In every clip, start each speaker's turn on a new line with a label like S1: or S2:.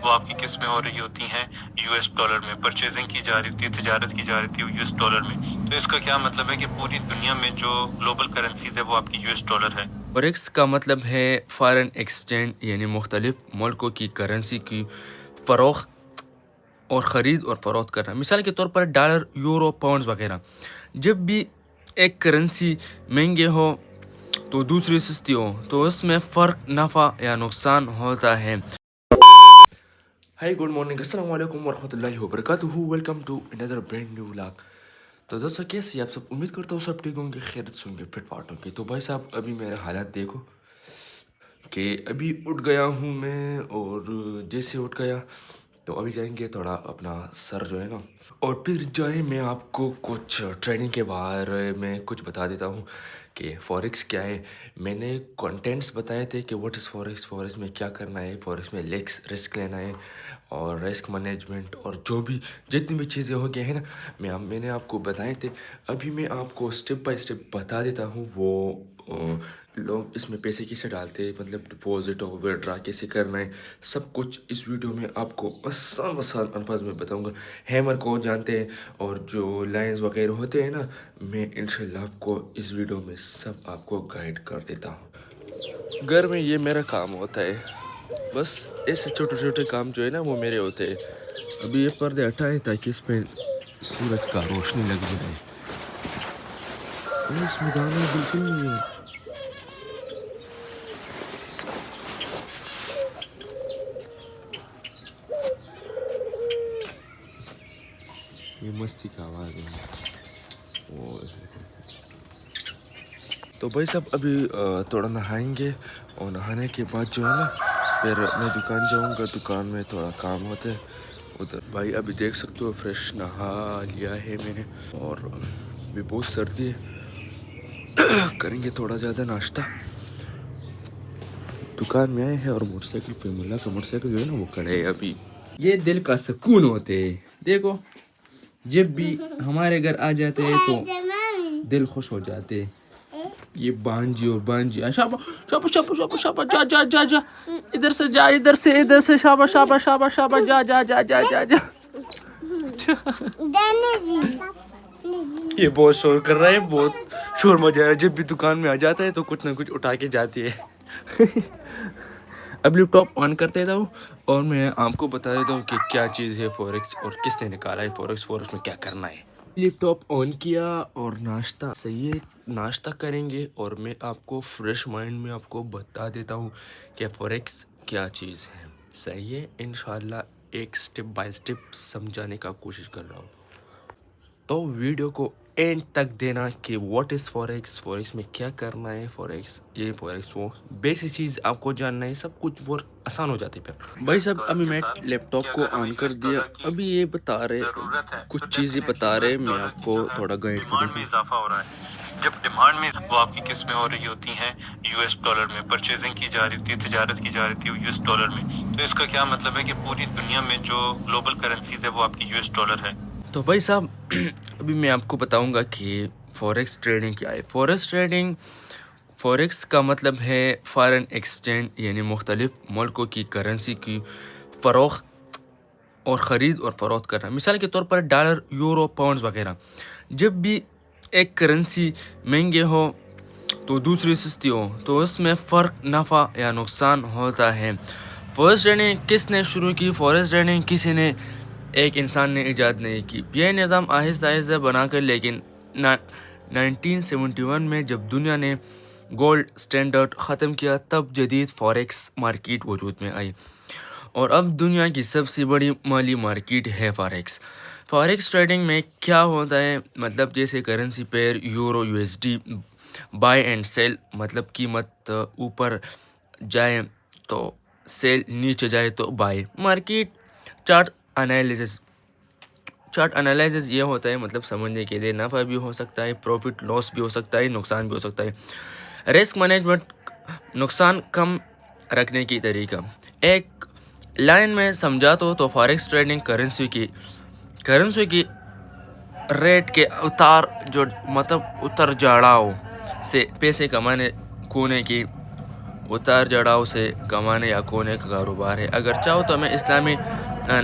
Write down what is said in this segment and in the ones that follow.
S1: वो आपकी किस्में हो रही होती हैं यूएस डॉलर में, परचेजिंग की जा रही होती है, तिजारत की जा रही है यूएस डॉलर में। तो इसका क्या मतलब है कि पूरी दुनिया में जो ग्लोबल करेंसीज है वो आपकी यूएस डॉलर है।
S2: फॉरेक्स का मतलब है फॉरेन एक्सचेंज, यानी मुख्तलिफ मुल्कों की करेंसी की फ़रोख्त और ख़रीद और फ़रोख्त करना। मिसाल के तौर पर डॉलर, यूरो, पाउंड्स वगैरह। जब भी एक करेंसी महंगी हो तो दूसरी सस्ती हो, तो उसमें फ़र्क नफ़ा या नुकसान होता है। हाय, गुड मॉर्निंग, अस्सलाम वालेकुम वरहमतुल्लाहि वबरकातुहू। Welcome to another brand new vlog. तो दोस्तों, कैसे आप सब? उम्मीद करता हूँ सब ठीक होंगे, खैरियत से होंगे, फिट फाट होंगे। तो भाई साहब, अभी मेरे हालात देखो कि अभी उठ गया हूँ मैं, और जैसे उठ गया तो अभी जाएंगे थोड़ा अपना सर जो है ना, और फिर जाए मैं आपको कुछ ट्रेडिंग के बारे में कुछ बता देता हूँ कि फॉरेक्स क्या है। मैंने कंटेंट्स बताए थे कि व्हाट इज़ फॉरेक्स, फॉरेक्स में क्या करना है, फॉरेक्स में रिस्क लेना है और रिस्क मैनेजमेंट और जो भी जितनी भी चीज़ें हो गई है ना, मैंने आपको बताए थे। अभी मैं आपको स्टेप बाय स्टेप बता देता हूँ वो लोग इसमें पैसे कैसे डालते हैं, मतलब डिपॉजिट और विड्रॉ कैसे करना है, सब कुछ इस वीडियो में आपको आसान आसान अल्फाज में बताऊंगा। हैमर को जानते हैं और जो लाइंस वगैरह होते हैं ना, मैं इंशाल्लाह आपको इस वीडियो में सब आपको गाइड कर देता हूँ। घर में ये मेरा काम होता है, बस ऐसे छोटे छोटे काम जो है ना वो मेरे होते हैं। अभी ये पर्दे हटाए ताकि इस पर सूरज का रोशनी लग जाए। इसमें दाना बिल्कुल नहीं है। ये मस्ती का आवाज़ है। तो भाई साहब, अभी थोड़ा नहाएंगे और नहाने के बाद जो है ना, फिर मैं दुकान जाऊंगा। दुकान में थोड़ा काम होता है उधर। भाई अभी देख सकते हो, फ्रेश नहा लिया है मैंने, और अभी बहुत सर्दी है। करेंगे थोड़ा ज़्यादा नाश्ता। दुकान में आए हैं और मोटरसाइकिल पे मुल्ला का मोटरसाइकिल जो है ना वो खड़े है अभी। ये दिल का सुकून होते है। देखो, जब भी हमारे घर आ जाते हैं तो दिल खुश हो जाते हैं। ये बांजी और बांजी, शाबा शाबा शाबा शाबा शाबा, जा जा जा जा, इधर से जा, इधर से शाबा शाबा शाबा शाबा, जा जा जा जा जा जा। ये बहुत शोर कर रहा है, बहुत शोर मचा रहा है। जब भी दुकान में आ जाता है तो कुछ ना कुछ उठा के जाती है। अब लैपटॉप ऑन कर देता हूँ और मैं आपको बता देता हूँ कि क्या चीज़ है फॉरेक्स और किसने निकाला है फॉरेक्स, फॉरेक्स में क्या करना है। लैपटॉप ऑन किया और नाश्ता, सही है, नाश्ता करेंगे और मैं आपको फ्रेश माइंड में आपको बता देता हूँ कि फॉरेक्स क्या चीज़ है। सही है, इंशाल्लाह एक स्टेप बाय स्टेप समझाने का कोशिश कर रहा हूँ। तो वीडियो को एंड तक देना कि व्हाट इज़ फॉरेक्स, फॉरेक्स में क्या करना है, फॉरेक्स ये फॉरेक्स वो, बेसिक चीज़ आपको जानना है, सब कुछ बहुत आसान हो जाती है। फिर भाई साहब, अभी मैं लैपटॉप को ऑन कर दिया। अभी ये बता रहे कुछ चीज़ें बता रहे, मैं आपको थोड़ा गाइड
S1: डिमांड में इजाफा हो रहा है। जब डिमांड में वो आपकी किस्में हो रही होती हैं यूएस डॉलर में, परचेजिंग की जा रही होती है, तिजारत की जा रही है यूएस डॉलर में। तो इसका क्या मतलब है कि पूरी दुनिया में जो ग्लोबल करेंसीज है वो आपकी यूएस डॉलर है।
S2: तो भाई साहब, अभी मैं आपको बताऊंगा कि फॉरेक्स ट्रेडिंग क्या है। फॉरेक्स का मतलब है फॉरेन एक्सचेंज, यानी मुख्तलिफ मुल्कों की करेंसी की फ़रोख्त और ख़रीद और फ़रोख्त करना। मिसाल के तौर पर डॉलर, यूरो, पाउंड्स वगैरह। जब भी एक करेंसी महंगी हो तो दूसरी सस्ती हो, तो उसमें फ़र्क नफ़ा या नुकसान होता है। फॉरेक्स ट्रेडिंग किसने शुरू की? फॉरेक्स ट्रेडिंग किसी ने, एक इंसान ने ईजाद नहीं की। यह निज़ाम आहिस्ता आहिस्ता बनाकर, लेकिन 1971 में जब दुनिया ने गोल्ड स्टैंडर्ड ख़त्म किया, तब जदीद फॉरेक्स मार्केट वजूद में आई और अब दुनिया की सबसे बड़ी माली मार्केट है फॉरेक्स। फॉरेक्स ट्रेडिंग में क्या होता है, मतलब जैसे currency pair euro USD, buy and sell, मतलब कीमत ऊपर जाए तो सेल, नीचे जाए तो बाय। मार्केट चार्ट एनालिसिस ये होता है, मतलब समझने के लिए नफ़ा भी हो सकता है, प्रॉफिट लॉस भी हो सकता है, नुकसान भी हो सकता है। रिस्क मैनेजमेंट, नुकसान कम रखने की तरीका। एक लाइन में समझा तो फॉरेक्स ट्रेडिंग करेंसी की रेट के उतार चढ़ाव से पैसे कमाने खोने की اتار چڑھاؤ سے کمانے یا کھونے کا کاروبار ہے. اگر چاہو تو میں اسلامی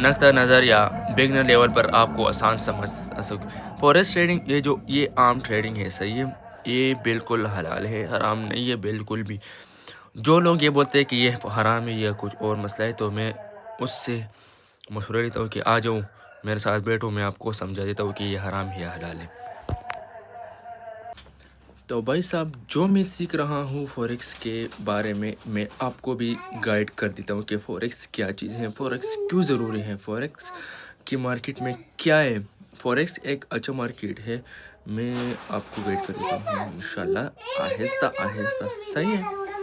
S2: نقطہ نظر یا بگنر لیول پر آپ کو آسان سمجھ سکوں. فوریکس ٹریڈنگ یہ عام ٹریڈنگ ہے. صحیح ہے, یہ بالکل حلال ہے, حرام نہیں ہے بالکل بھی. جو لوگ یہ بولتے ہیں کہ یہ حرام ہے یا کچھ اور مسئلہ ہے, تو میں اس سے مشورہ لیتا ہوں کہ آ جاؤ میرے ساتھ بیٹھو, میں آپ کو سمجھا دیتا ہوں کہ یہ حرام ہے یا حلال ہے. تو بھائی صاحب, جو میں سیکھ رہا ہوں فوریکس کے بارے میں آپ کو بھی گائیڈ کر دیتا ہوں کہ فوریکس کیا چیز ہے, فوریکس کیوں ضروری ہے, فوریکس کی مارکیٹ میں کیا ہے. فوریکس ایک اچھا مارکیٹ ہے, میں آپ کو گائیڈ کر دیتا ہوں انشاءاللہ آہستہ آہستہ. صحیح ہے.